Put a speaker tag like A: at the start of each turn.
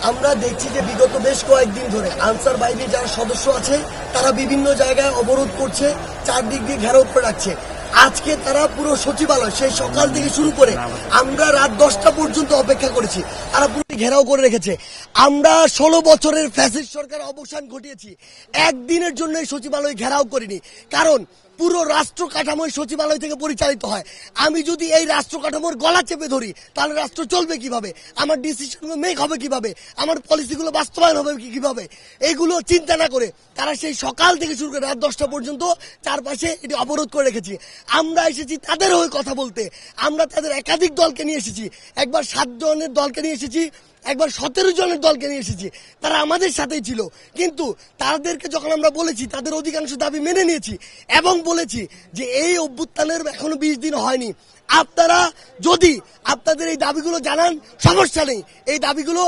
A: আমরা দেখছি যে বিগত বেশ কয়েকদিন ধরে আনসার বাহিনীর যারা সদস্য আছে তারা বিভিন্ন জায়গায় অবরোধ করছে, চারদিক দিয়ে ঘেরাও করে রাখছে। আজকে তারা পুরো সচিবালয় সেই সকাল থেকে শুরু করে আমরা রাত 10টা পর্যন্ত অপেক্ষা করেছি, তারা পুরো ঘেরাও করে রেখেছে। আমরা 16 বছরের ফ্যাসিস্ট সরকার অবসান ঘটিয়েছি, একদিনের জন্য এই সচিবালয় ঘেরাও করিনি। কারণ পুরো রাষ্ট্র কাঠামো সচিবালয় থেকে পরিচালিত হয়। আমি যদি এই রাষ্ট্র কাঠামোর গলা চেপে ধরি তাহলে রাষ্ট্র চলবে কিভাবে, আমার ডিসিশনগুলো মেক হবে কিভাবে, আমার পলিসিগুলো বাস্তবায়ন হবে কিভাবে, এইগুলো চিন্তা না করে তারা সেই সকাল থেকে শুরু করে রাত 10টা পর্যন্ত চারপাশে এটি অবরোধ করে রেখেছি। আমরা এসেছি তাদের হয়ে কথা বলতে, আমরা তাদের একাধিক দলকে নিয়ে এসেছি, একবার 7 জনের দলকে নিয়ে এসেছি, একবার 17 জনের দলকে নিয়ে এসেছি, তারা আমাদের সাথেই ছিল। কিন্তু তাদেরকে যখন আমরা বলেছি তাদের অধিকাংশ দাবি মেনে নিয়েছি এবং বলেছি যে এই অভ্যুত্থানের এখনো 20 দিন হয়নি, আপনারা যদি আপনাদের এই দাবিগুলো জানান সমস্যা নেই, এই দাবিগুলো